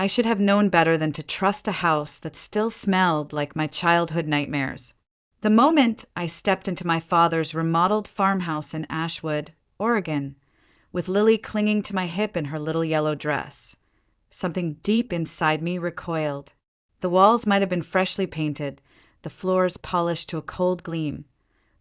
I should have known better than to trust a house that still smelled like my childhood nightmares. The moment I stepped into my father's remodeled farmhouse in Ashwood, Oregon, with Lily clinging to my hip in her little yellow dress, something deep inside me recoiled. The walls might have been freshly painted, the floors polished to a cold gleam,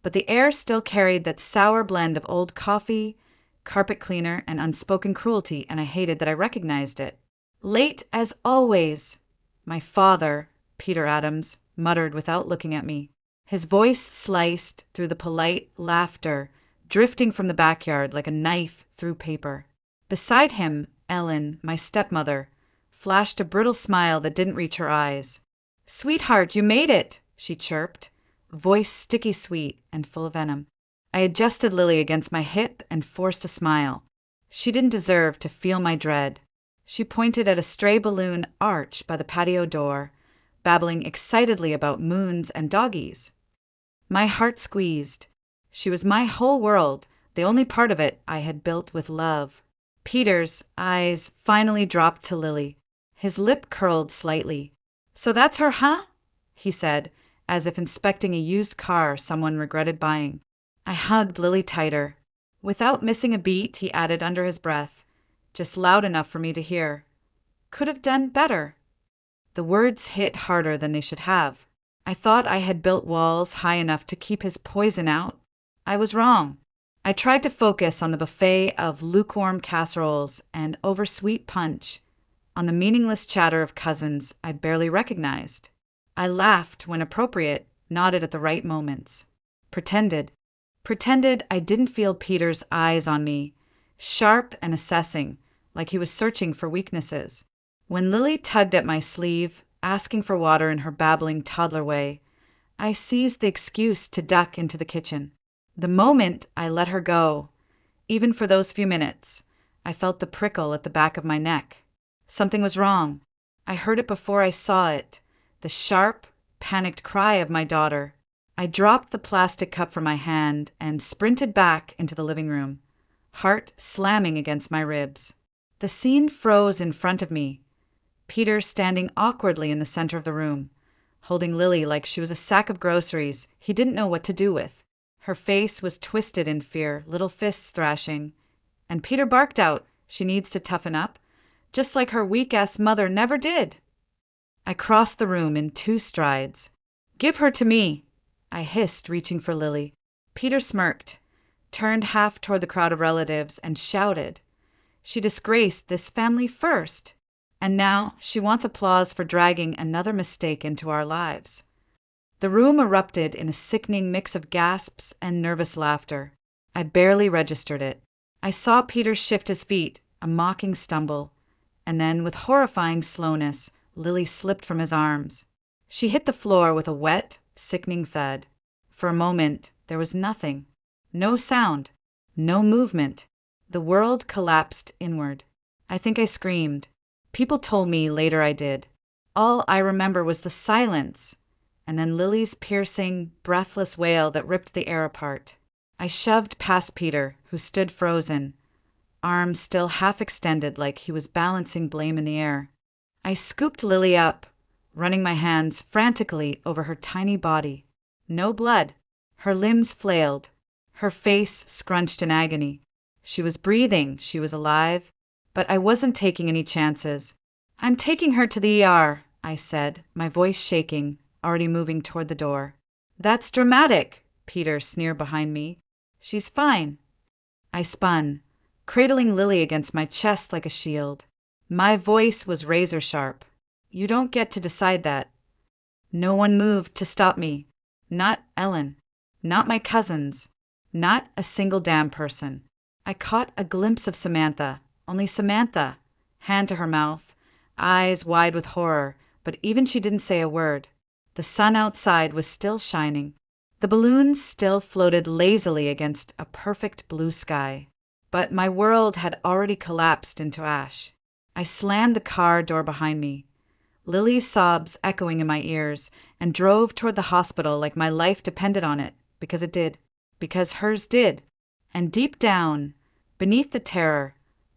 but the air still carried that sour blend of old coffee, carpet cleaner, and unspoken cruelty, and I hated that I recognized it. Late as always, my father, Peter Adams, muttered without looking at me. His voice sliced through the polite laughter drifting from the backyard like a knife through paper. Beside him, Ellen, my stepmother, flashed a brittle smile that didn't reach her eyes. "Sweetheart, you made it," she chirped, voice sticky sweet and full of venom. I adjusted Lily against my hip and forced a smile. She didn't deserve to feel my dread. She pointed at a stray balloon arch by the patio door, babbling excitedly about moons and doggies. My heart squeezed. She was my whole world, the only part of it I had built with love. Peter's eyes finally dropped to Lily. His lip curled slightly. "So that's her, huh?" he said, as if inspecting a used car someone regretted buying. I hugged Lily tighter. Without missing a beat, he added under his breath, just loud enough for me to hear, "Could have done better." The words hit harder than they should have. I thought I had built walls high enough to keep his poison out. I was wrong. I tried to focus on the buffet of lukewarm casseroles and oversweet punch, on the meaningless chatter of cousins I barely recognized. I laughed when appropriate, nodded at the right moments. Pretended I didn't feel Peter's eyes on me, sharp and assessing, like he was searching for weaknesses. When Lily tugged at my sleeve, asking for water in her babbling toddler way, I seized the excuse to duck into the kitchen. The moment I let her go, even for those few minutes, I felt the prickle at the back of my neck. Something was wrong. I heard it before I saw it, the sharp, panicked cry of my daughter. I dropped the plastic cup from my hand and sprinted back into the living room, heart slamming against my ribs. The scene froze in front of me, Peter standing awkwardly in the center of the room, holding Lily like she was a sack of groceries he didn't know what to do with. Her face was twisted in fear, little fists thrashing, and Peter barked out, "She needs to toughen up, just like her weak-ass mother never did." I crossed the room in 2 strides. "Give her to me," I hissed, reaching for Lily. Peter smirked, turned half toward the crowd of relatives, and shouted, "She disgraced this family first, and now she wants applause for dragging another mistake into our lives." The room erupted in a sickening mix of gasps and nervous laughter. I barely registered it. I saw Peter shift his feet, a mocking stumble, and then, with horrifying slowness, Lily slipped from his arms. She hit the floor with a wet, sickening thud. For a moment, there was nothing. No sound. No movement. The world collapsed inward. I think I screamed. People told me later I did. All I remember was the silence, and then Lily's piercing, breathless wail that ripped the air apart. I shoved past Peter, who stood frozen, arms still half extended like he was balancing blame in the air. I scooped Lily up, running my hands frantically over her tiny body. No blood. Her limbs flailed, her face scrunched in agony. She was breathing, she was alive, but I wasn't taking any chances. "I'm taking her to the ER," I said, my voice shaking, already moving toward the door. "That's dramatic," Peter sneered behind me. "She's fine." I spun, cradling Lily against my chest like a shield. My voice was razor sharp. "You don't get to decide that." No one moved to stop me. Not Ellen. Not my cousins. Not a single damn person. I caught a glimpse of Samantha, only Samantha, hand to her mouth, eyes wide with horror, but even she didn't say a word. The sun outside was still shining. The balloons still floated lazily against a perfect blue sky. But my world had already collapsed into ash. I slammed the car door behind me, Lily's sobs echoing in my ears, and drove toward the hospital like my life depended on it, because it did, because hers did. And deep down, beneath the terror,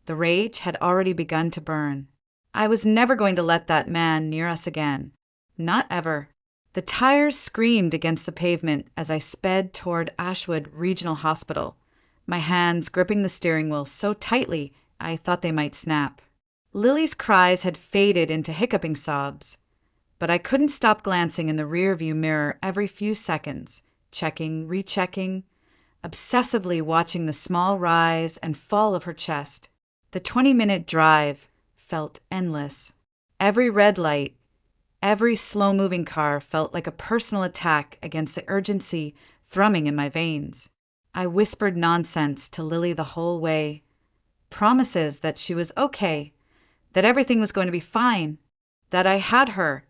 the rage had already begun to burn. I was never going to let that man near us again. Not ever. The tires screamed against the pavement as I sped toward Ashwood Regional Hospital, my hands gripping the steering wheel so tightly I thought they might snap. Lily's cries had faded into hiccuping sobs, but I couldn't stop glancing in the rear-view mirror every few seconds, checking, rechecking, obsessively watching the small rise and fall of her chest. The 20-minute drive felt endless. Every red light, every slow-moving car felt like a personal attack against the urgency thrumming in my veins. I whispered nonsense to Lily the whole way. Promises that she was okay, that everything was going to be fine, that I had her.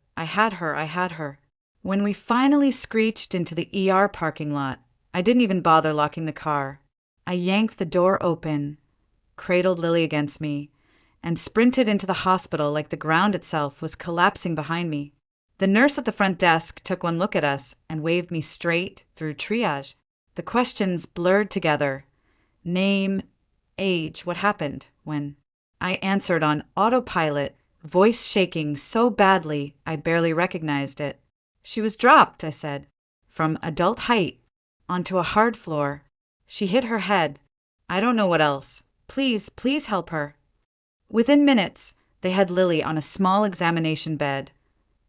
When we finally screeched into the ER parking lot, I didn't even bother locking the car. I yanked the door open, cradled Lily against me, and sprinted into the hospital like the ground itself was collapsing behind me. The nurse at the front desk took one look at us and waved me straight through triage. The questions blurred together. Name, age, what happened, when? I answered on autopilot, voice shaking so badly I barely recognized it. She was dropped, I said, from adult height onto a hard floor. She hit her head. I don't know what else. Please help her. Within minutes, they had Lily on a small examination bed,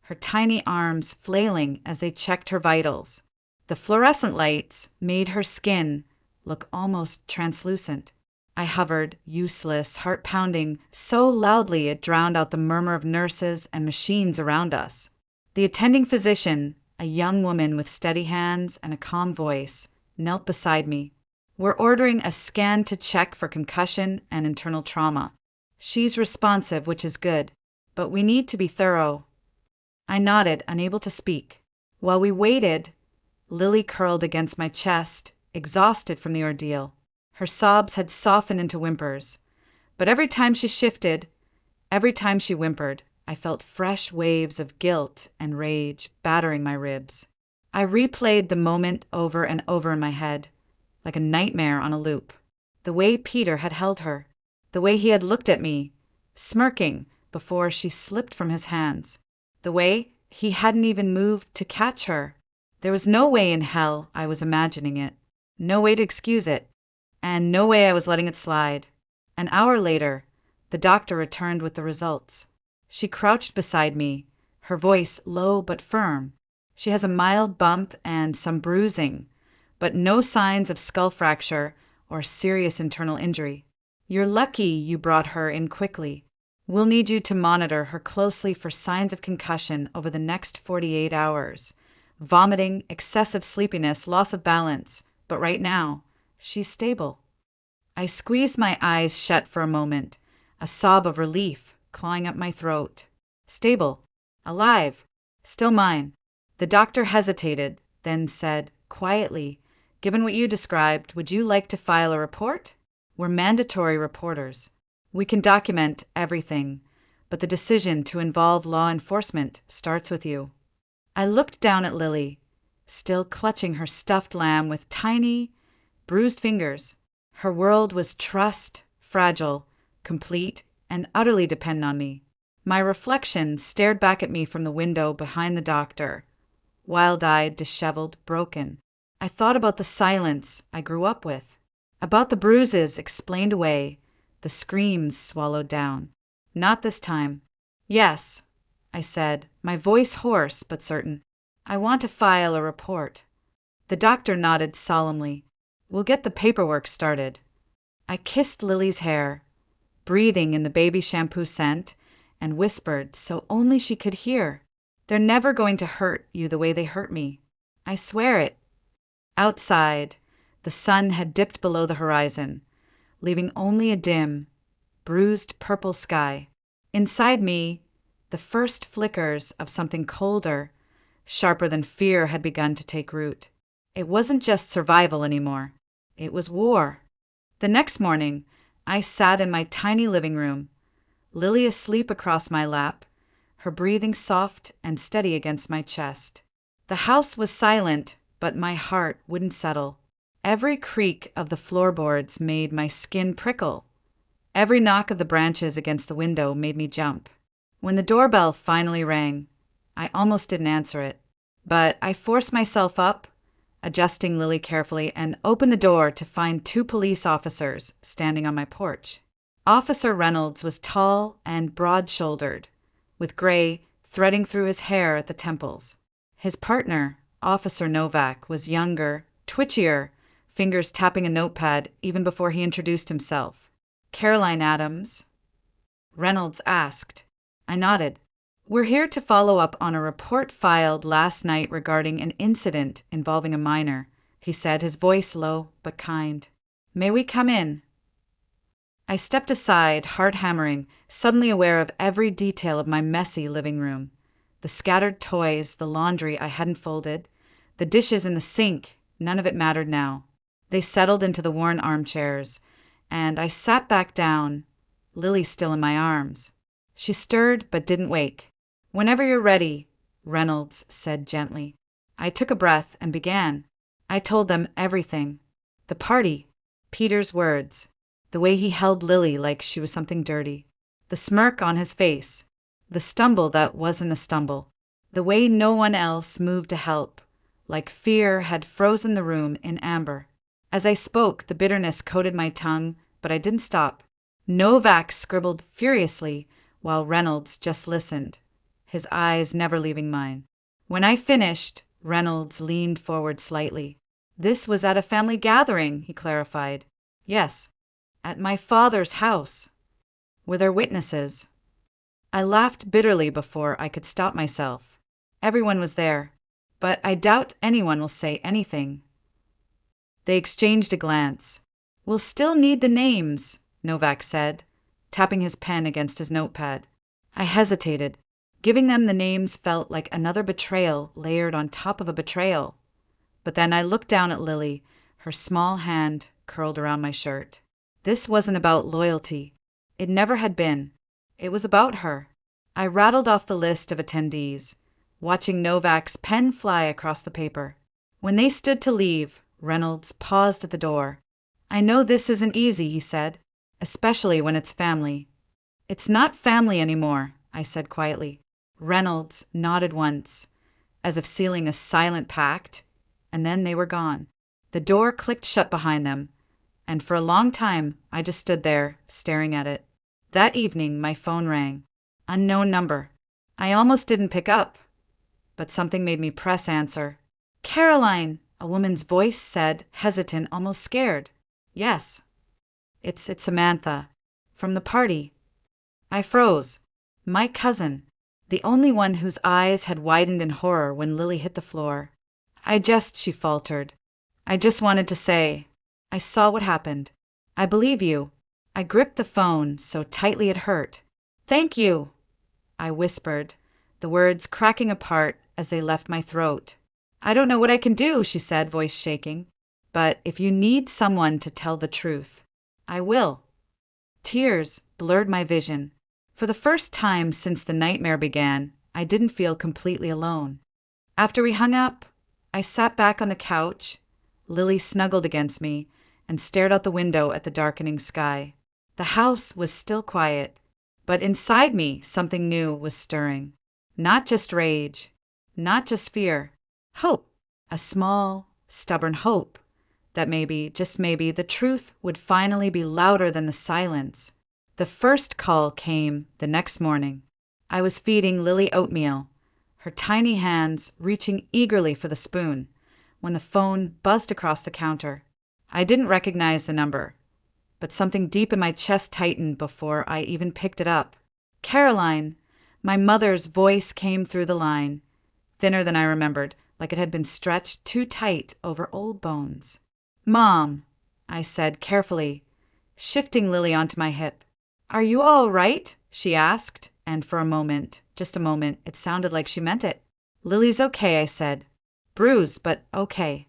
her tiny arms flailing as they checked her vitals. The fluorescent lights made her skin look almost translucent. I hovered, useless, heart pounding so loudly it drowned out the murmur of nurses and machines around us. The attending physician, a young woman with steady hands and a calm voice, knelt beside me. We're ordering a scan to check for concussion and internal trauma. She's responsive, which is good, but we need to be thorough. I nodded, unable to speak. While we waited, Lily curled against my chest, exhausted from the ordeal. Her sobs had softened into whimpers, but every time she shifted, every time she whimpered, I felt fresh waves of guilt and rage battering my ribs. I replayed the moment over and over in my head, like a nightmare on a loop. The way Peter had held her, the way he had looked at me, smirking, before she slipped from his hands, the way he hadn't even moved to catch her. There was no way in hell I was imagining it, no way to excuse it, and no way I was letting it slide. An hour later, the doctor returned with the results. She crouched beside me, her voice low but firm. She has a mild bump and some bruising, but no signs of skull fracture or serious internal injury. You're lucky you brought her in quickly. We'll need you to monitor her closely for signs of concussion over the next 48 hours. Vomiting, excessive sleepiness, loss of balance. But right now, she's stable. I squeezed my eyes shut for a moment, a sob of relief clawing up my throat. Stable. Alive. Still mine. The doctor hesitated, then said, quietly, given what you described, would you like to file a report? We're mandatory reporters. We can document everything, but the decision to involve law enforcement starts with you. I looked down at Lily, still clutching her stuffed lamb with tiny, bruised fingers. Her world was trussed, fragile, complete, and utterly dependent on me. My reflection stared back at me from the window behind the doctor, wild-eyed, disheveled, broken. I thought about the silence I grew up with, about the bruises explained away, the screams swallowed down. Not this time. Yes, I said, my voice hoarse but certain. I want to file a report. The doctor nodded solemnly. We'll get the paperwork started. I kissed Lily's hair, breathing in the baby shampoo scent, and whispered so only she could hear. They're never going to hurt you the way they hurt me. I swear it. Outside, the sun had dipped below the horizon, leaving only a dim, bruised purple sky. Inside me, the first flickers of something colder, sharper than fear had begun to take root. It wasn't just survival anymore. It was war. The next morning, I sat in my tiny living room, Lily asleep across my lap, her breathing soft and steady against my chest. The house was silent, but my heart wouldn't settle. Every creak of the floorboards made my skin prickle. Every knock of the branches against the window made me jump. When the doorbell finally rang, I almost didn't answer it, but I forced myself up, adjusting Lily carefully, and opened the door to find two police officers standing on my porch. Officer Reynolds was tall and broad-shouldered, with gray threading through his hair at the temples. His partner, Officer Novak, was younger, twitchier, fingers tapping a notepad even before he introduced himself. "Caroline Adams?" Reynolds asked. I nodded. "We're here to follow up on a report filed last night regarding an incident involving a minor," he said, his voice low but kind. "May we come in?" I stepped aside, heart hammering, suddenly aware of every detail of my messy living room. The scattered toys, the laundry I hadn't folded, the dishes in the sink, none of it mattered now. They settled into the worn armchairs, and I sat back down, Lily still in my arms. She stirred but didn't wake. "Whenever you're ready," Reynolds said gently. I took a breath and began. I told them everything. The party, Peter's words, the way he held Lily like she was something dirty, the smirk on his face, the stumble that wasn't a stumble, the way no one else moved to help, like fear had frozen the room in amber. As I spoke, the bitterness coated my tongue, but I didn't stop. Novak scribbled furiously, while Reynolds just listened, his eyes never leaving mine. When I finished, Reynolds leaned forward slightly. "This was at a family gathering," he clarified. "Yes, at my father's house." "Were there witnesses?" I laughed bitterly before I could stop myself. "Everyone was there, but I doubt anyone will say anything." They exchanged a glance. "We'll still need the names," Novak said, tapping his pen against his notepad. I hesitated. Giving them the names felt like another betrayal layered on top of a betrayal. But then I looked down at Lily, her small hand curled around my shirt. This wasn't about loyalty. It never had been. It was about her. I rattled off the list of attendees, watching Novak's pen fly across the paper. When they stood to leave, Reynolds paused at the door. "I know this isn't easy," he said, "especially when it's family." "It's not family anymore," I said quietly. Reynolds nodded once, as if sealing a silent pact, and then they were gone. The door clicked shut behind them, and for a long time I just stood there, staring at it. That evening my phone rang. Unknown number. I almost didn't pick up, but something made me press answer. "Caroline," a woman's voice said, hesitant, almost scared. "Yes." It's Samantha. From the party." I froze. My cousin. The only one whose eyes had widened in horror when Lily hit the floor. She faltered. "I just wanted to say, I saw what happened. I believe you." I gripped the phone so tightly it hurt. "Thank you," I whispered, the words cracking apart as they left my throat. "I don't know what I can do," she said, voice shaking. "But if you need someone to tell the truth, I will." Tears blurred my vision. For the first time since the nightmare began, I didn't feel completely alone. After we hung up, I sat back on the couch, Lily snuggled against me, and stared out the window at the darkening sky. The house was still quiet, but inside me something new was stirring. Not just rage, not just fear. Hope. A small, stubborn hope that maybe, just maybe, the truth would finally be louder than the silence. The first call came the next morning. I was feeding Lily oatmeal, her tiny hands reaching eagerly for the spoon, when the phone buzzed across the counter. I didn't recognize the number, but something deep in my chest tightened before I even picked it up. "Caroline," my mother's voice came through the line, thinner than I remembered, like it had been stretched too tight over old bones. "Mom," I said carefully, shifting Lily onto my hip. "Are you all right?" she asked, and for a moment, just a moment, it sounded like she meant it. "Lily's okay," I said. "Bruised, but okay."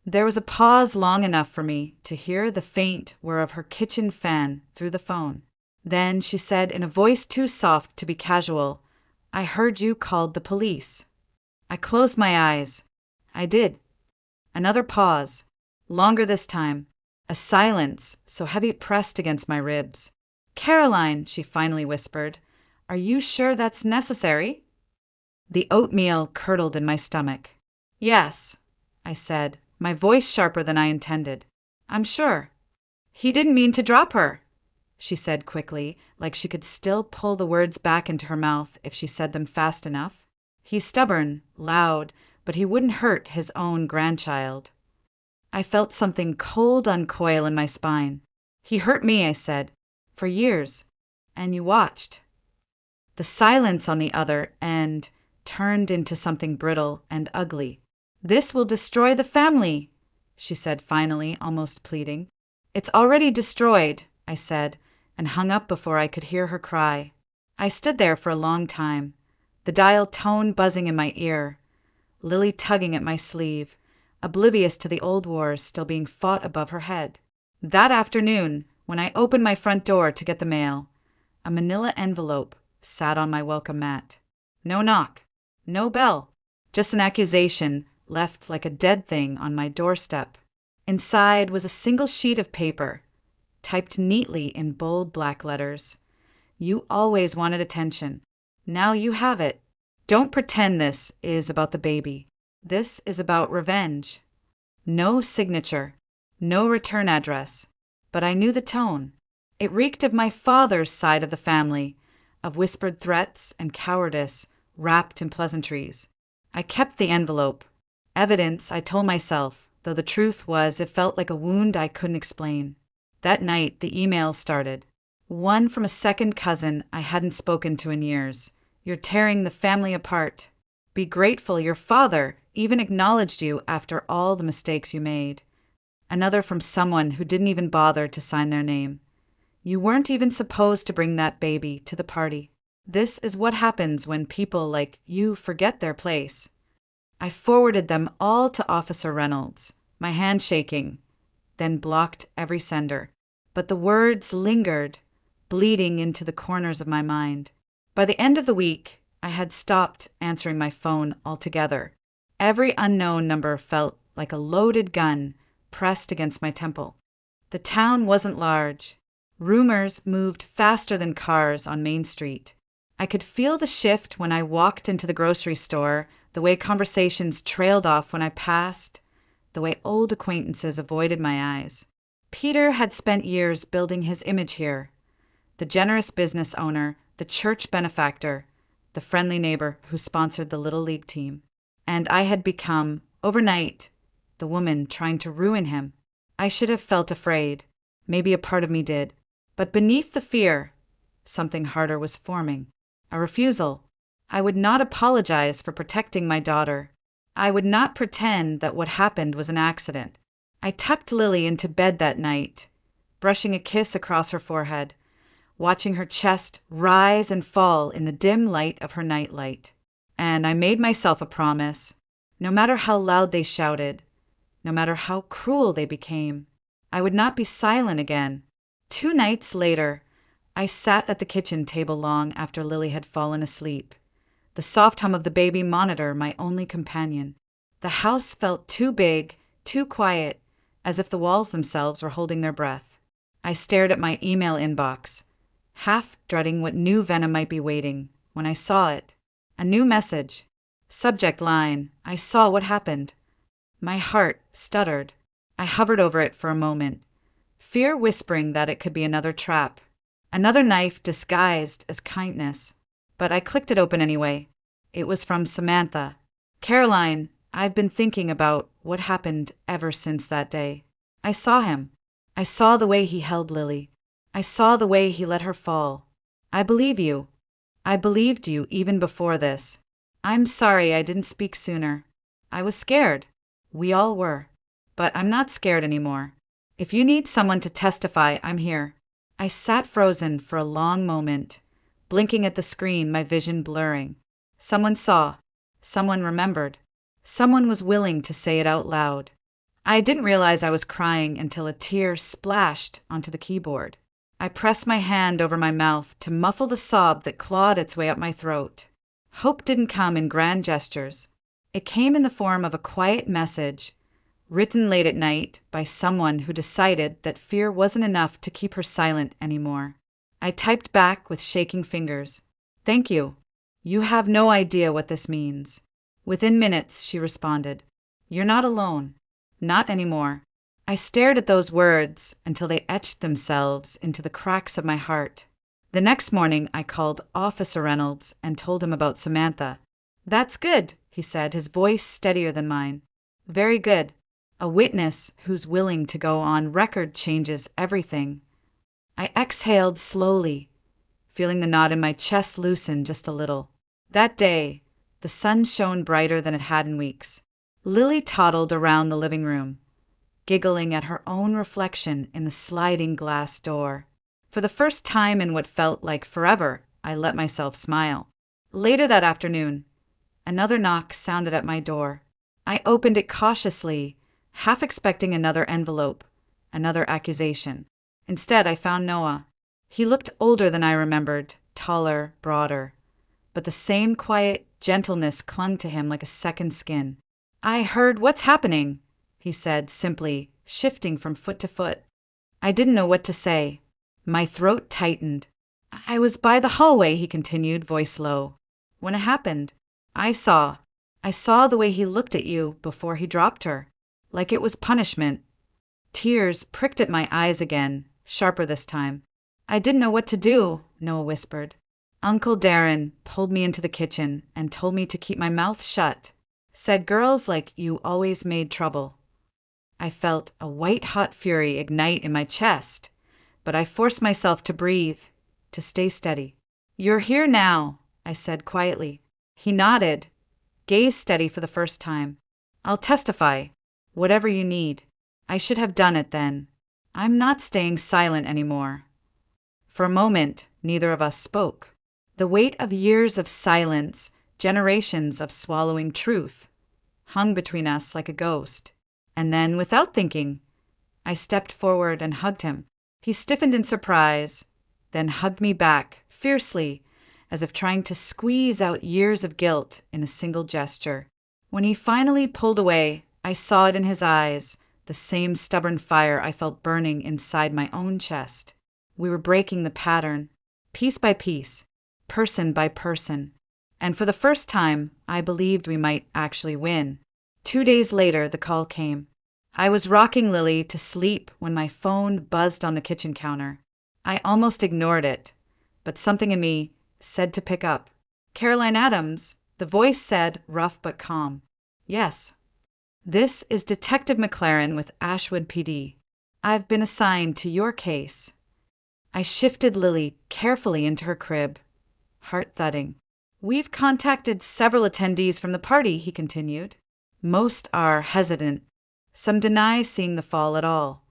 There was a pause long enough for me to hear the faint whir of her kitchen fan through the phone. Then she said in a voice too soft to be casual, "I heard you called the police." I closed my eyes. I did. Another pause, longer this time, a silence so heavy it pressed against my ribs. "Caroline," she finally whispered, Are you sure that's necessary? The oatmeal curdled in my stomach. Yes, I said, my voice sharper than I intended. I'm sure. He didn't mean to drop her, she said quickly, like she could still pull the words back into her mouth if she said them fast enough. He's stubborn, loud, but he wouldn't hurt his own grandchild. I felt something cold uncoil in my spine. He hurt me, I said, for years, and you watched. The silence on the other end turned into something brittle and ugly. This will destroy the family, she said finally, almost pleading. It's already destroyed, I said, and hung up before I could hear her cry. I stood there for a long time, the dial tone buzzing in my ear, Lily tugging at my sleeve, oblivious to the old wars still being fought above her head. That afternoon, when I opened my front door to get the mail, a manila envelope sat on my welcome mat. No knock, no bell, just an accusation left like a dead thing on my doorstep. Inside was a single sheet of paper, typed neatly in bold black letters. You always wanted attention. Now you have it. Don't pretend this is about the baby. This is about revenge. No signature, no return address, but I knew the tone. It reeked of my father's side of the family, of whispered threats and cowardice wrapped in pleasantries. I kept the envelope. Evidence, I told myself, though the truth was it felt like a wound I couldn't explain. That night, the emails started. One from a second cousin I hadn't spoken to in years. You're tearing the family apart. Be grateful your father even acknowledged you after all the mistakes you made. Another from someone who didn't even bother to sign their name. You weren't even supposed to bring that baby to the party. This is what happens when people like you forget their place. I forwarded them all to Officer Reynolds, my hand shaking, then blocked every sender. But the words lingered, bleeding into the corners of my mind. By the end of the week, I had stopped answering my phone altogether. Every unknown number felt like a loaded gun pressed against my temple. The town wasn't large. Rumors moved faster than cars on Main Street. I could feel the shift when I walked into the grocery store, the way conversations trailed off when I passed, the way old acquaintances avoided my eyes. Peter had spent years building his image here. The generous business owner, the church benefactor, the friendly neighbor who sponsored the Little League team. And I had become, overnight, the woman trying to ruin him. I should have felt afraid. Maybe a part of me did. But beneath the fear, something harder was forming. A refusal. I would not apologize for protecting my daughter. I would not pretend that what happened was an accident. I tucked Lily into bed that night, brushing a kiss across her forehead, watching her chest rise and fall in the dim light of her nightlight. And I made myself a promise. No matter how loud they shouted, no matter how cruel they became, I would not be silent again. 2 nights later, I sat at the kitchen table long after Lily had fallen asleep, the soft hum of the baby monitor my only companion. The house felt too big, too quiet, as if the walls themselves were holding their breath. I stared at my email inbox, half dreading what new venom might be waiting, when I saw it. A new message. Subject line, I saw what happened. My heart stuttered. I hovered over it for a moment, fear whispering that it could be another trap, another knife disguised as kindness. But I clicked it open anyway. It was from Samantha. Caroline, I've been thinking about what happened ever since that day. I saw him. I saw the way he held Lily. I saw the way he let her fall. I believe you. I believed you even before this. I'm sorry I didn't speak sooner. I was scared. We all were. But I'm not scared anymore. If you need someone to testify, I'm here. I sat frozen for a long moment, blinking at the screen, my vision blurring. Someone saw. Someone remembered. Someone was willing to say it out loud. I didn't realize I was crying until a tear splashed onto the keyboard. I pressed my hand over my mouth to muffle the sob that clawed its way up my throat. Hope didn't come in grand gestures. It came in the form of a quiet message, written late at night by someone who decided that fear wasn't enough to keep her silent anymore. I typed back with shaking fingers. Thank you. You have no idea what this means. Within minutes, she responded. You're not alone. Not anymore. I stared at those words until they etched themselves into the cracks of my heart. The next morning, I called Officer Reynolds and told him about Samantha. That's good, he said, his voice steadier than mine. Very good. A witness who's willing to go on record changes everything. I exhaled slowly, feeling the knot in my chest loosen just a little. That day, the sun shone brighter than it had in weeks. Lily toddled around the living room, giggling at her own reflection in the sliding glass door. For the first time in what felt like forever, I let myself smile. Later that afternoon, another knock sounded at my door. I opened it cautiously, half expecting another envelope, another accusation. Instead, I found Noah. He looked older than I remembered, taller, broader. But the same quiet gentleness clung to him like a second skin. I heard what's happening, he said simply, shifting from foot to foot. I didn't know what to say. My throat tightened. I was by the hallway, he continued, voice low. When it happened, I saw the way he looked at you before he dropped her, like it was punishment. Tears pricked at my eyes again, sharper this time. I didn't know what to do, Noah whispered. Uncle Darren pulled me into the kitchen and told me to keep my mouth shut. Said girls like you always made trouble. I felt a white-hot fury ignite in my chest, but I forced myself to breathe, to stay steady. You're here now, I said quietly. He nodded, gaze steady for the first time. I'll testify, whatever you need. I should have done it then. I'm not staying silent anymore. For a moment, neither of us spoke. The weight of years of silence, generations of swallowing truth, hung between us like a ghost. And then, without thinking, I stepped forward and hugged him. He stiffened in surprise, then hugged me back, fiercely, as if trying to squeeze out years of guilt in a single gesture. When he finally pulled away, I saw it in his eyes, the same stubborn fire I felt burning inside my own chest. We were breaking the pattern, piece by piece, person by person, and for the first time, I believed we might actually win. 2 days later, the call came. I was rocking Lily to sleep when my phone buzzed on the kitchen counter. I almost ignored it, but something in me said to pick up. Caroline Adams, the voice said, rough but calm. Yes. This is Detective McLaren with Ashwood PD. I've been assigned to your case. I shifted Lily carefully into her crib, heart thudding. We've contacted several attendees from the party, he continued. Most are hesitant. Some deny seeing the fall at all.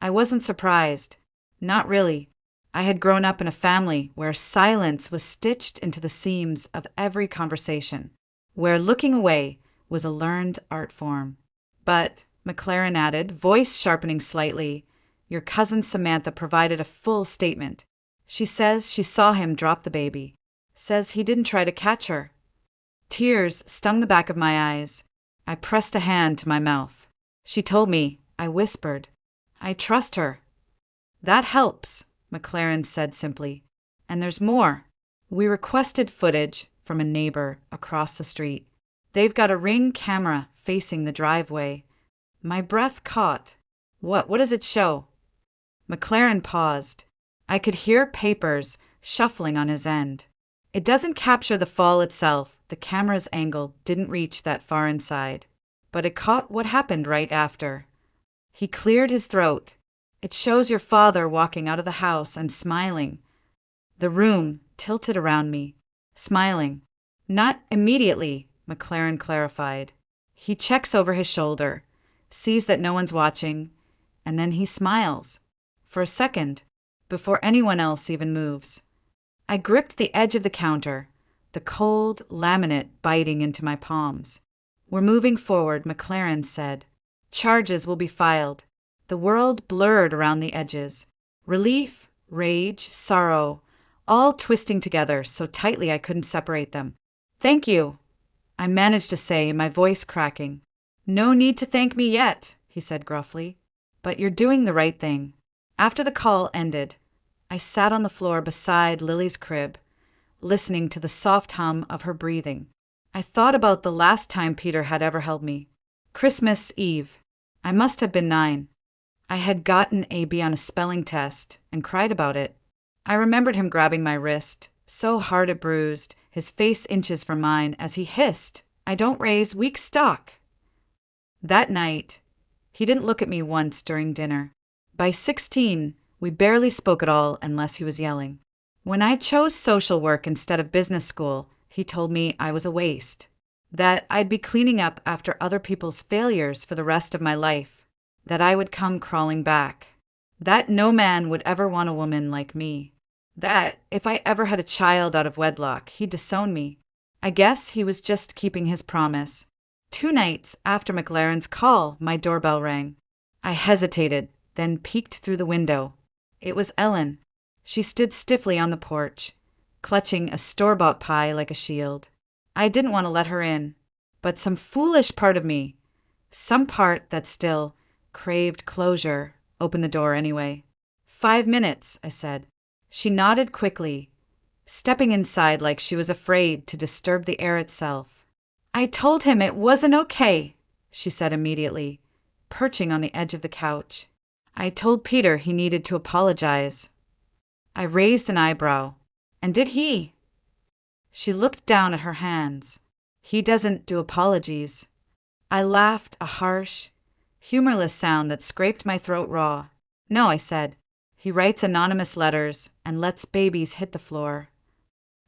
I wasn't surprised. Not really. I had grown up in a family where silence was stitched into the seams of every conversation, where looking away was a learned art form. But, McLaren added, voice sharpening slightly, your cousin Samantha provided a full statement. She says she saw him drop the baby. Says he didn't try to catch her. Tears stung the back of my eyes. I pressed a hand to my mouth. She told me, I whispered. I trust her. That helps, McLaren said simply. And there's more. We requested footage from a neighbor across the street. They've got a Ring camera facing the driveway. My breath caught. What does it show? McLaren paused. I could hear papers shuffling on his end. It doesn't capture the fall itself. The camera's angle didn't reach that far inside. But it caught what happened right after. He cleared his throat. It shows your father walking out of the house and smiling. The room tilted around me, smiling. Not immediately, McLaren clarified. He checks over his shoulder, sees that no one's watching, and then he smiles. For a second, before anyone else even moves. I gripped the edge of the counter, the cold laminate biting into my palms. We're moving forward, McLaren said. Charges will be filed. The world blurred around the edges. Relief, rage, sorrow, all twisting together so tightly I couldn't separate them. Thank you, I managed to say, my voice cracking. No need to thank me yet, he said gruffly. But you're doing the right thing. After the call ended, I sat on the floor beside Lily's crib, listening to the soft hum of her breathing. I thought about the last time Peter had ever held me. Christmas Eve. I must have been 9. I had gotten a B on a spelling test and cried about it. I remembered him grabbing my wrist, so hard it bruised, his face inches from mine, as he hissed, "I don't raise weak stock." That night, he didn't look at me once during dinner. By 16, we barely spoke at all unless he was yelling. When I chose social work instead of business school, he told me I was a waste, that I'd be cleaning up after other people's failures for the rest of my life, that I would come crawling back, that no man would ever want a woman like me, that if I ever had a child out of wedlock, he'd disown me. I guess he was just keeping his promise. 2 nights after McLaren's call, my doorbell rang. I hesitated, then peeked through the window. It was Ellen. She stood stiffly on the porch, clutching a store-bought pie like a shield. I didn't want to let her in, but some foolish part of me, some part that still craved closure, opened the door anyway. 5 minutes, I said. She nodded quickly, stepping inside like she was afraid to disturb the air itself. I told him it wasn't okay, she said immediately, perching on the edge of the couch. I told Peter he needed to apologize. I raised an eyebrow. And did he? She looked down at her hands. He doesn't do apologies. I laughed, a harsh, humorless sound that scraped my throat raw. No, I said. He writes anonymous letters and lets babies hit the floor.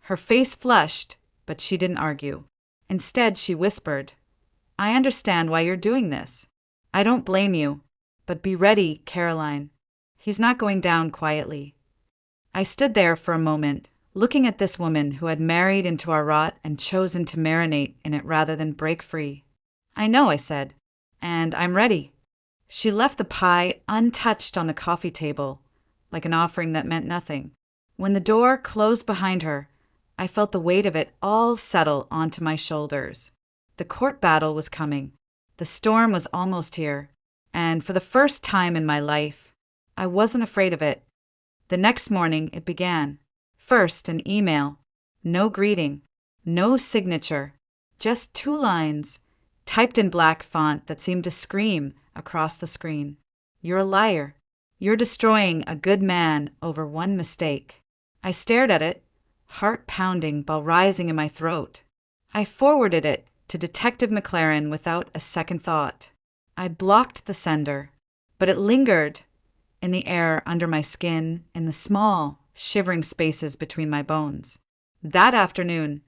Her face flushed, but she didn't argue. Instead, she whispered, I understand why you're doing this. I don't blame you, but be ready, Caroline. He's not going down quietly. I stood there for a moment, looking at this woman who had married into our rot and chosen to marinate in it rather than break free. I know, I said, and I'm ready. She left the pie untouched on the coffee table, like an offering that meant nothing. When the door closed behind her, I felt the weight of it all settle onto my shoulders. The court battle was coming. The storm was almost here, and for the first time in my life, I wasn't afraid of it. The next morning it began. First, an email. No greeting. No signature. Just 2 lines, typed in black font that seemed to scream across the screen. You're a liar. You're destroying a good man over one mistake. I stared at it, heart pounding, ball rising in my throat. I forwarded it to Detective McLaren without a second thought. I blocked the sender, but it lingered in the air under my skin, in the small, shivering spaces between my bones. That afternoon,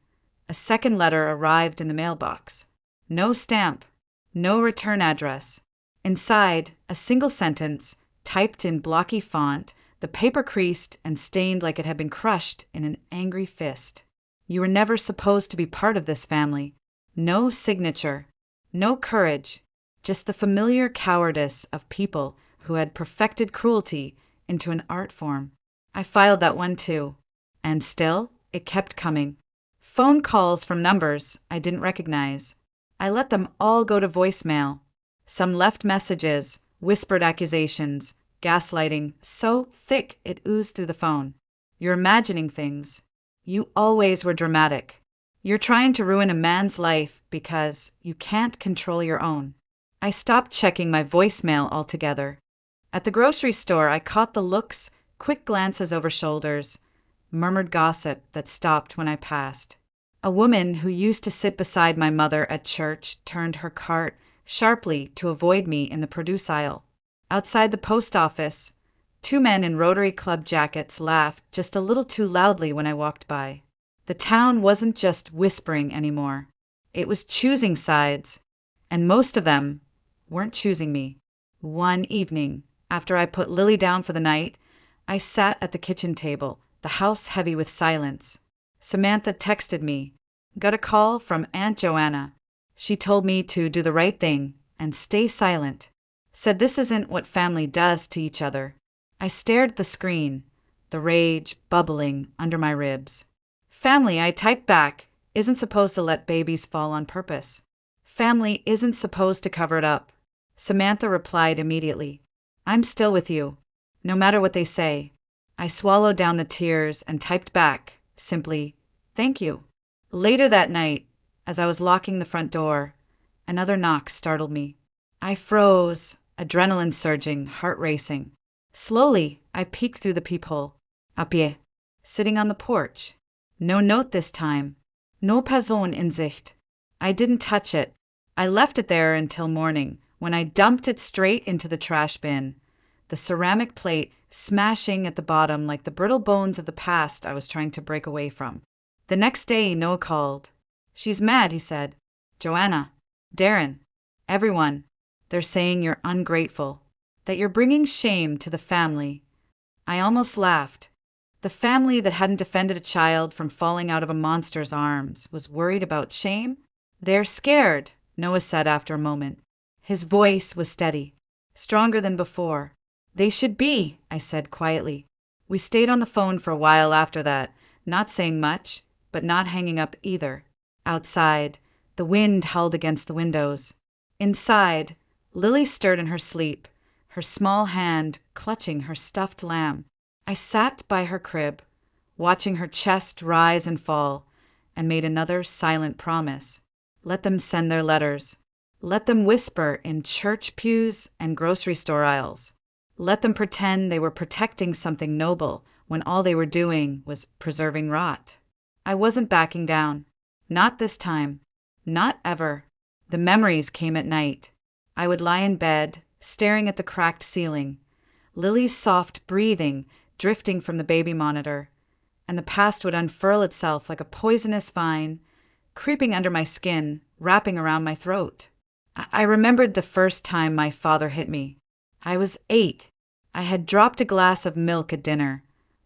a second letter arrived in the mailbox. No stamp, no return address. Inside, a single sentence, typed in blocky font, the paper creased and stained like it had been crushed in an angry fist. You were never supposed to be part of this family. No signature, no courage, just the familiar cowardice of people who had perfected cruelty into an art form. I filed that one too, and still it kept coming. Phone calls from numbers I didn't recognize. I let them all go to voicemail. Some left messages, whispered accusations, gaslighting so thick it oozed through the phone. You're imagining things. You always were dramatic. You're trying to ruin a man's life because you can't control your own. I stopped checking my voicemail altogether. At the grocery store, I caught the looks, quick glances over shoulders, murmured gossip that stopped when I passed. A woman who used to sit beside my mother at church turned her cart sharply to avoid me in the produce aisle. Outside the post office, 2 men in Rotary Club jackets laughed just a little too loudly when I walked by. The town wasn't just whispering anymore. It was choosing sides, and most of them weren't choosing me. One evening, after I put Lily down for the night, I sat at the kitchen table, the house heavy with silence. Samantha texted me. Got a call from Aunt Joanna. She told me to do the right thing and stay silent. Said this isn't what family does to each other. I stared at the screen, the rage bubbling under my ribs. Family, I typed back, isn't supposed to let babies fall on purpose. Family isn't supposed to cover it up. Samantha replied immediately. I'm still with you, no matter what they say. I swallowed down the tears and typed back, simply, Thank you. Later that night, as I was locking the front door, another knock startled me. I froze, adrenaline surging, heart racing. Slowly, I peeked through the peephole. A pie. Sitting on the porch. No note this time. No Person in Sicht. I didn't touch it. I left it there until morning, when I dumped it straight into the trash bin, the ceramic plate smashing at the bottom like the brittle bones of the past I was trying to break away from. The next day, Noah called. She's mad, he said. Joanna, Darren, everyone, they're saying you're ungrateful, that you're bringing shame to the family. I almost laughed. The family that hadn't defended a child from falling out of a monster's arms was worried about shame? They're scared, Noah said after a moment. His voice was steady, stronger than before. They should be, I said quietly. We stayed on the phone for a while after that, not saying much, but not hanging up either. Outside, the wind howled against the windows. Inside, Lily stirred in her sleep, her small hand clutching her stuffed lamb. I sat by her crib, watching her chest rise and fall, and made another silent promise. Let them send their letters. Let them whisper in church pews and grocery store aisles. Let them pretend they were protecting something noble when all they were doing was preserving rot. I wasn't backing down. Not this time. Not ever. The memories came at night. I would lie in bed, staring at the cracked ceiling, Lily's soft breathing drifting from the baby monitor, and the past would unfurl itself like a poisonous vine, creeping under my skin, wrapping around my throat. I remembered the first time my father hit me. I was 8. I had dropped a glass of milk at dinner,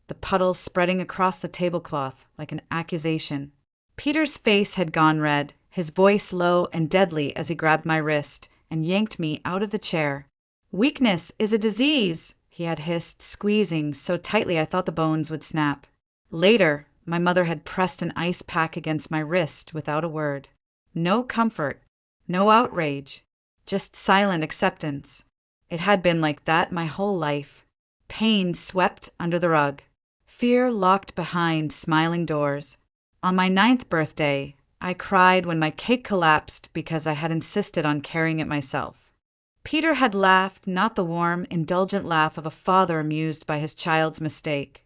the puddle spreading across the tablecloth like an accusation. Peter's face had gone red, his voice low and deadly as he grabbed my wrist and yanked me out of the chair. "Weakness is a disease," he had hissed, squeezing so tightly I thought the bones would snap. Later, my mother had pressed an ice pack against my wrist without a word. No comfort, no outrage, just silent acceptance. It had been like that my whole life. Pain swept under the rug. Fear locked behind smiling doors. On my 9th birthday, I cried when my cake collapsed because I had insisted on carrying it myself. Peter had laughed, not the warm, indulgent laugh of a father amused by his child's mistake,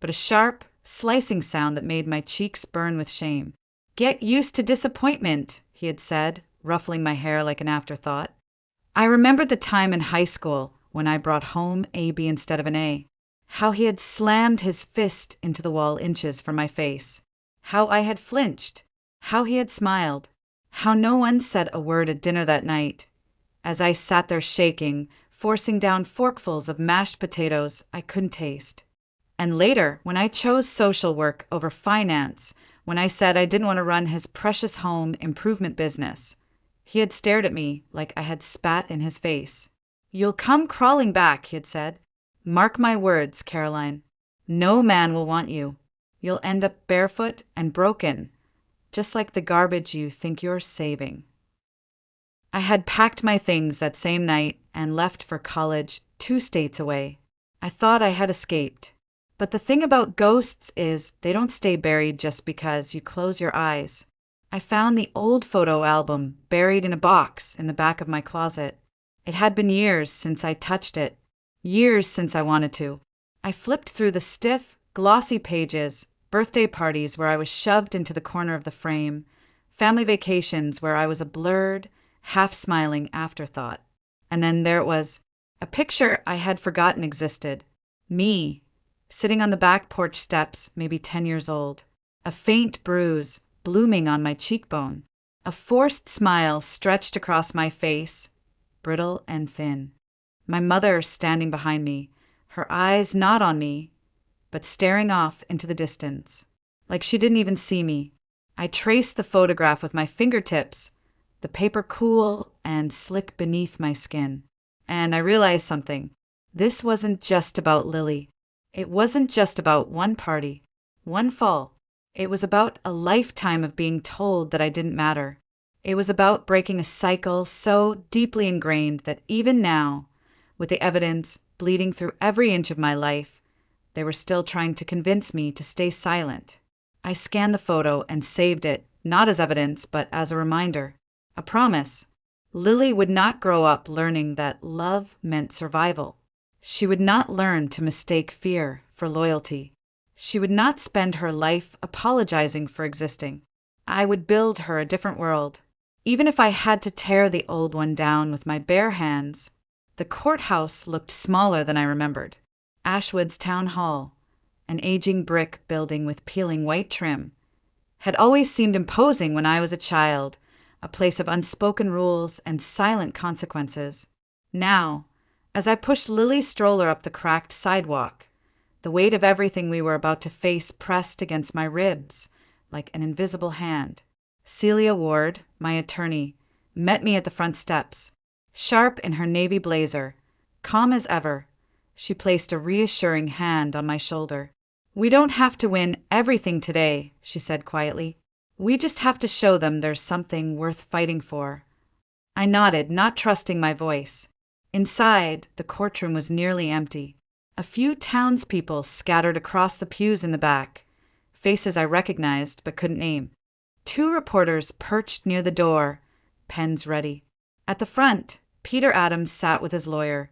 but a sharp, slicing sound that made my cheeks burn with shame. "Get used to disappointment," he had said, ruffling my hair like an afterthought. I remembered the time in high school when I brought home a B instead of an A, how he had slammed his fist into the wall inches from my face, how I had flinched, how he had smiled, how no one said a word at dinner that night, as I sat there shaking, forcing down forkfuls of mashed potatoes I couldn't taste. And later, when I chose social work over finance, when I said I didn't want to run his precious home improvement business, he had stared at me like I had spat in his face. "You'll come crawling back," he had said. "Mark my words, Caroline. No man will want you. You'll end up barefoot and broken, just like the garbage you think you're saving." I had packed my things that same night and left for college 2 states away. I thought I had escaped. But the thing about ghosts is they don't stay buried just because you close your eyes. I found the old photo album buried in a box in the back of my closet. It had been years since I touched it, years since I wanted to. I flipped through the stiff, glossy pages, birthday parties where I was shoved into the corner of the frame, family vacations where I was a blurred, half-smiling afterthought. And then there it was, a picture I had forgotten existed. Me, sitting on the back porch steps, maybe 10 years old. A faint bruise blooming on my cheekbone. A forced smile stretched across my face, brittle and thin. My mother standing behind me, her eyes not on me, but staring off into the distance, like she didn't even see me. I traced the photograph with my fingertips, the paper cool and slick beneath my skin. And I realized something. This wasn't just about Lily. It wasn't just about one party, one fall. It was about a lifetime of being told that I didn't matter. It was about breaking a cycle so deeply ingrained that even now, with the evidence bleeding through every inch of my life, they were still trying to convince me to stay silent. I scanned the photo and saved it, not as evidence, but as a reminder. A promise. Lily would not grow up learning that love meant survival. She would not learn to mistake fear for loyalty. She would not spend her life apologizing for existing. I would build her a different world, even if I had to tear the old one down with my bare hands. The courthouse looked smaller than I remembered. Ashwood's town hall, an aging brick building with peeling white trim, had always seemed imposing when I was a child, a place of unspoken rules and silent consequences. Now, as I pushed Lily's stroller up the cracked sidewalk, the weight of everything we were about to face pressed against my ribs like an invisible hand. Celia Ward, my attorney, met me at the front steps. Sharp in her navy blazer, calm as ever, she placed a reassuring hand on my shoulder. "We don't have to win everything today," she said quietly. "We just have to show them there's something worth fighting for." I nodded, not trusting my voice. Inside, the courtroom was nearly empty. A few townspeople scattered across the pews in the back, faces I recognized but couldn't name. 2 reporters perched near the door, pens ready. At the front, Peter Adams sat with his lawyer.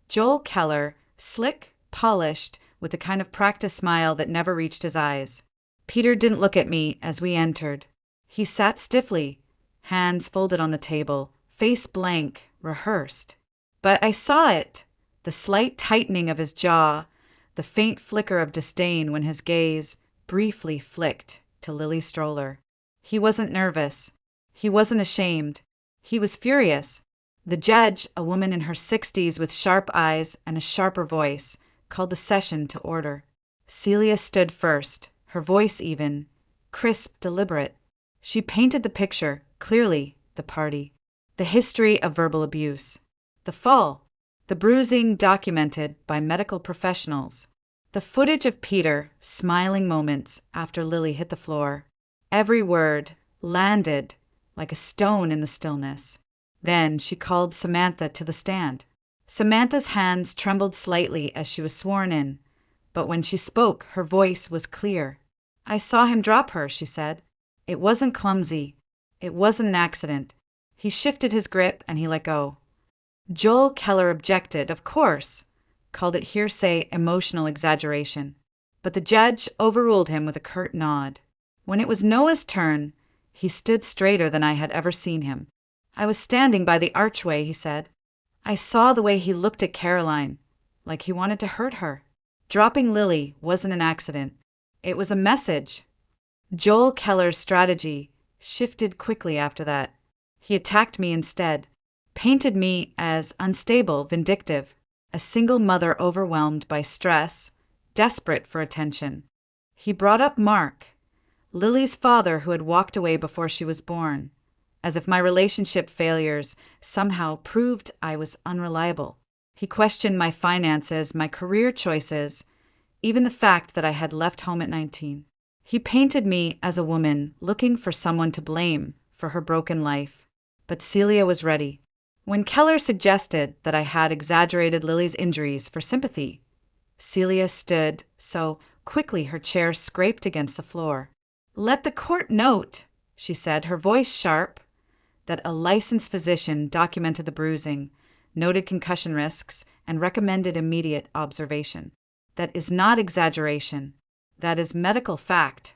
Joel Keller, slick, polished, with the kind of practiced smile that never reached his eyes. Peter didn't look at me as we entered. He sat stiffly, hands folded on the table, face blank, rehearsed. But I saw it, the slight tightening of his jaw, the faint flicker of disdain when his gaze briefly flicked to Lily's stroller. He wasn't nervous. He wasn't ashamed. He was furious. The judge, a woman in her 60s with sharp eyes and a sharper voice, called the session to order. Celia stood first, her voice even, crisp, deliberate. She painted the picture, clearly, the party, the history of verbal abuse, the fall, the bruising documented by medical professionals, the footage of Peter, smiling moments after Lily hit the floor. Every word landed like a stone in the stillness. Then she called Samantha to the stand. Samantha's hands trembled slightly as she was sworn in, but when she spoke, her voice was clear. "I saw him drop her," she said. "It wasn't clumsy. It wasn't an accident. He shifted his grip and he let go." Joel Keller objected, of course, called it hearsay emotional exaggeration. But the judge overruled him with a curt nod. When it was Noah's turn, he stood straighter than I had ever seen him. "I was standing by the archway," he said. "I saw the way he looked at Caroline, like he wanted to hurt her. Dropping Lily wasn't an accident. It was a message." Joel Keller's strategy shifted quickly after that. He attacked me instead, painted me as unstable, vindictive, a single mother overwhelmed by stress, desperate for attention. He brought up Mark, Lily's father who had walked away before she was born, as if my relationship failures somehow proved I was unreliable. He questioned my finances, my career choices, even the fact that I had left home at 19. He painted me as a woman looking for someone to blame for her broken life. But Celia was ready. When Keller suggested that I had exaggerated Lily's injuries for sympathy, Celia stood so quickly her chair scraped against the floor. "Let the court note," she said, her voice sharp, that a licensed physician documented the bruising, noted concussion risks, and recommended immediate observation. That is not exaggeration. That is medical fact.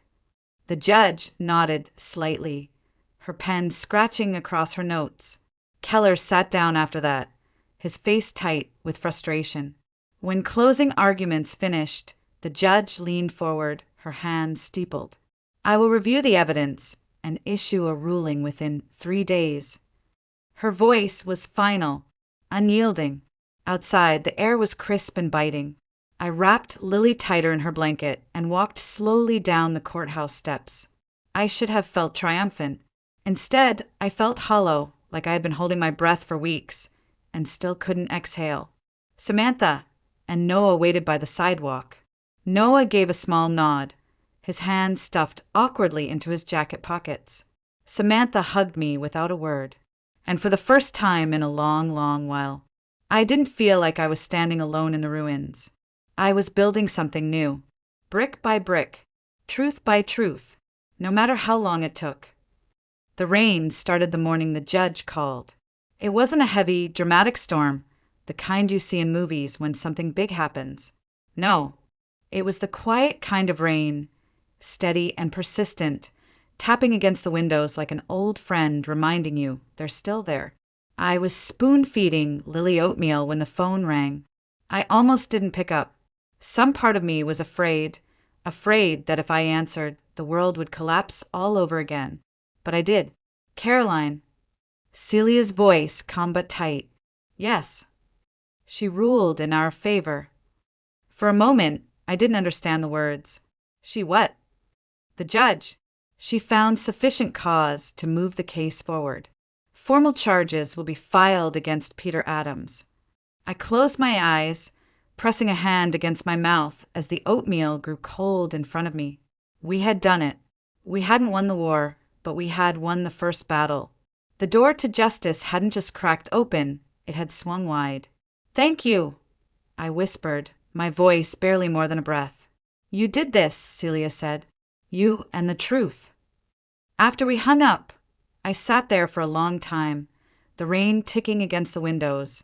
The judge nodded slightly, her pen scratching across her notes. Keller sat down after that, his face tight with frustration. When closing arguments finished, the judge leaned forward, her hand steepled. "I will review the evidence and issue a ruling within 3 days." Her voice was final, unyielding. Outside, the air was crisp and biting. I wrapped Lily tighter in her blanket and walked slowly down the courthouse steps. I should have felt triumphant. Instead, I felt hollow, like I had been holding my breath for weeks and still couldn't exhale. "Samantha," and Noah waited by the sidewalk. Noah gave a small nod, his hands stuffed awkwardly into his jacket pockets. Samantha hugged me without a word, and for the first time in a long, long while, I didn't feel like I was standing alone in the ruins. I was building something new, brick by brick, truth by truth, no matter how long it took. The rain started the morning the judge called. It wasn't a heavy, dramatic storm, the kind you see in movies when something big happens. No, it was the quiet kind of rain, steady and persistent, tapping against the windows like an old friend reminding you they're still there. I was spoon-feeding Lily oatmeal when the phone rang. I almost didn't pick up. Some part of me was afraid that if I answered, the world would collapse all over again. But I did. Caroline. Celia's voice, calm but tight. Yes. She ruled in our favor. For a moment, I didn't understand the words. She what? The judge. She found sufficient cause to move the case forward. Formal charges will be filed against Peter Adams. I closed my eyes, pressing a hand against my mouth as the oatmeal grew cold in front of me. We had done it. We hadn't won the war, but we had won the first battle. The door to justice hadn't just cracked open, it had swung wide. Thank you, I whispered, my voice barely more than a breath. You did this, Celia said. You and the truth. After we hung up, I sat there for a long time, the rain ticking against the windows,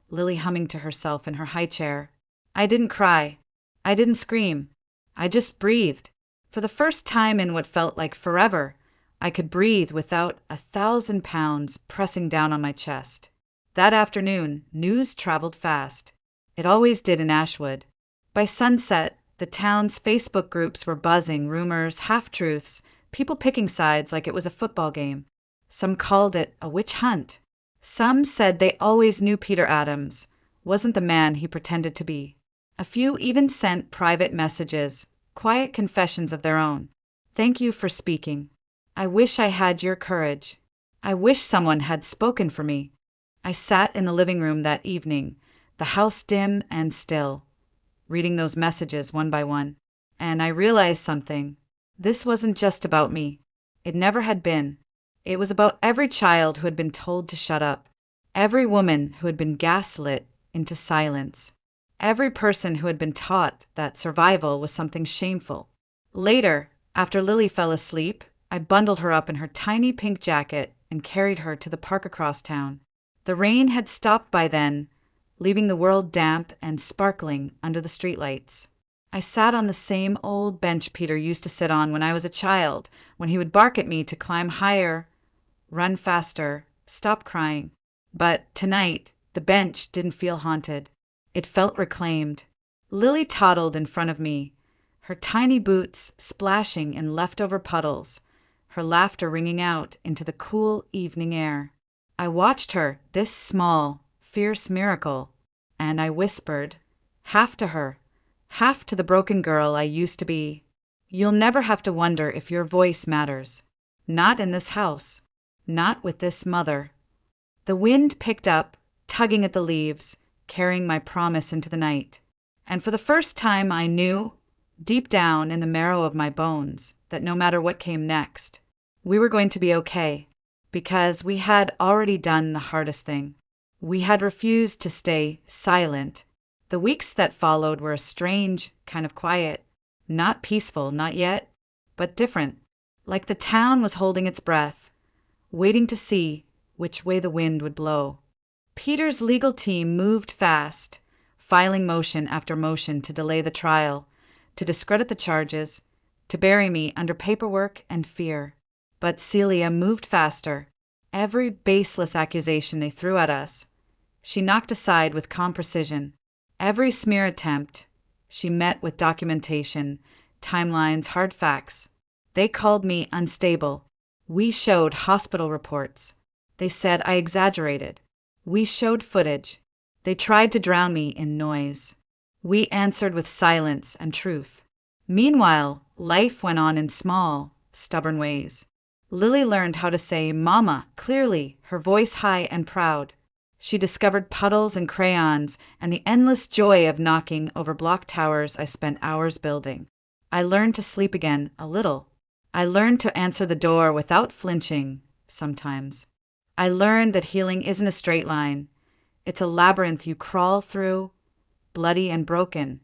Lily humming to herself in her high chair. I didn't cry. I didn't scream. I just breathed. For the first time in what felt like forever, I could breathe without 1,000 pounds pressing down on my chest. That afternoon, news traveled fast. It always did in Ashwood. By sunset, the town's Facebook groups were buzzing rumors, half-truths, people picking sides like it was a football game. Some called it a witch hunt. Some said they always knew Peter Adams wasn't the man he pretended to be. A few even sent private messages, quiet confessions of their own. Thank you for speaking. I wish I had your courage. I wish someone had spoken for me. I sat in the living room that evening, the house dim and still, reading those messages one by one. And I realized something. This wasn't just about me. It never had been. It was about every child who had been told to shut up, every woman who had been gaslit into silence, every person who had been taught that survival was something shameful. Later, after Lily fell asleep, I bundled her up in her tiny pink jacket and carried her to the park across town. The rain had stopped by then, leaving the world damp and sparkling under the streetlights. I sat on the same old bench Peter used to sit on when I was a child, when he would bark at me to climb higher, run faster, stop crying. But tonight, the bench didn't feel haunted. It felt reclaimed. Lily toddled in front of me, her tiny boots splashing in leftover puddles, her laughter ringing out into the cool evening air. I watched her, this small, fierce miracle, and I whispered, half to her, half to the broken girl I used to be. You'll never have to wonder if your voice matters. Not in this house. Not with this mother. The wind picked up, tugging at the leaves, carrying my promise into the night. And for the first time I knew, deep down in the marrow of my bones, that no matter what came next, we were going to be okay, because we had already done the hardest thing. We had refused to stay silent. The weeks that followed were a strange kind of quiet, not peaceful, not yet, but different, like the town was holding its breath, waiting to see which way the wind would blow. Peter's legal team moved fast, filing motion after motion to delay the trial, to discredit the charges, to bury me under paperwork and fear. But Celia moved faster. Every baseless accusation they threw at us, she knocked aside with calm precision. Every smear attempt, she met with documentation, timelines, hard facts. They called me unstable. We showed hospital reports. They said I exaggerated. We showed footage. They tried to drown me in noise. We answered with silence and truth. Meanwhile, life went on in small, stubborn ways. Lily learned how to say "Mama" clearly, her voice high and proud. She discovered puddles and crayons and the endless joy of knocking over block towers I spent hours building. I learned to sleep again, a little. I learned to answer the door without flinching, sometimes. I learned that healing isn't a straight line. It's a labyrinth you crawl through, bloody and broken,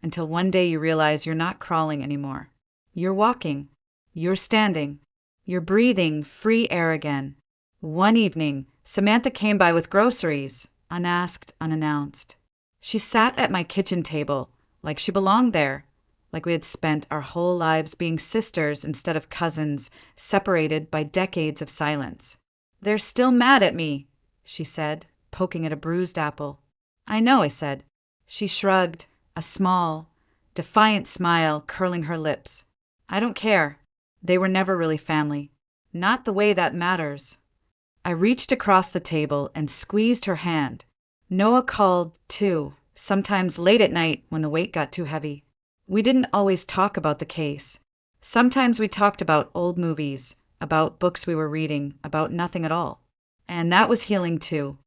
until one day you realize you're not crawling anymore. You're walking. You're standing. You're breathing free air again. One evening, Samantha came by with groceries, unasked, unannounced. She sat at my kitchen table, like she belonged there, like we had spent our whole lives being sisters instead of cousins, separated by decades of silence. "They're still mad at me," she said, poking at a bruised apple. "I know," I said. She shrugged, a small, defiant smile curling her lips. "I don't care. They were never really family. Not the way that matters." I reached across the table and squeezed her hand. Noah called, too, sometimes late at night when the weight got too heavy. We didn't always talk about the case. Sometimes we talked about old movies, about books we were reading, about nothing at all. And that was healing too.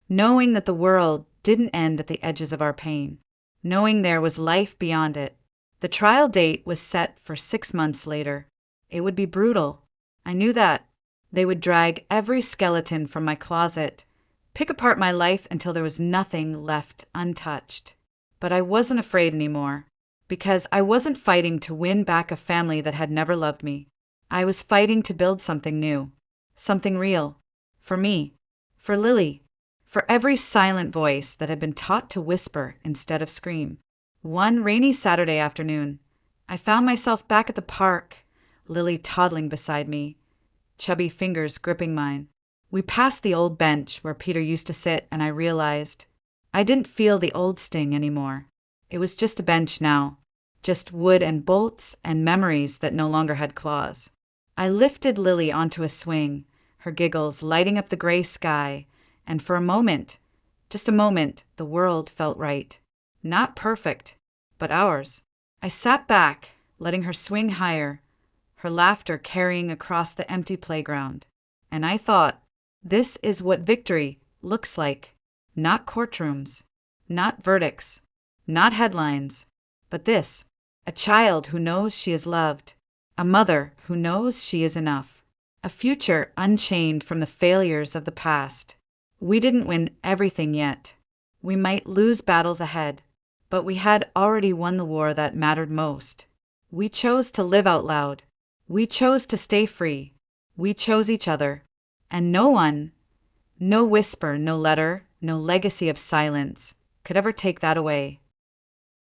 Knowing that the world didn't end at the edges of our pain. Knowing there was life beyond it. The trial date was set for 6 months later. It would be brutal. I knew that. They would drag every skeleton from my closet, pick apart my life until there was nothing left untouched. But I wasn't afraid anymore. Because I wasn't fighting to win back a family that had never loved me. I was fighting to build something new, something real, for me, for Lily, for every silent voice that had been taught to whisper instead of scream. One rainy Saturday afternoon, I found myself back at the park, Lily toddling beside me, chubby fingers gripping mine. We passed the old bench where Peter used to sit, and I realized I didn't feel the old sting anymore. It was just a bench now, just wood and bolts and memories that no longer had claws. I lifted Lily onto a swing, her giggles lighting up the gray sky, and for a moment, just a moment, the world felt right. Not perfect, but ours. I sat back, letting her swing higher, her laughter carrying across the empty playground. And I thought, this is what victory looks like. Not courtrooms, not verdicts, not headlines, but this, a child who knows she is loved, a mother who knows she is enough, a future unchained from the failures of the past. We didn't win everything yet. We might lose battles ahead, but we had already won the war that mattered most. We chose to live out loud. We chose to stay free. We chose each other. And no one, no whisper, no letter, no legacy of silence could ever take that away.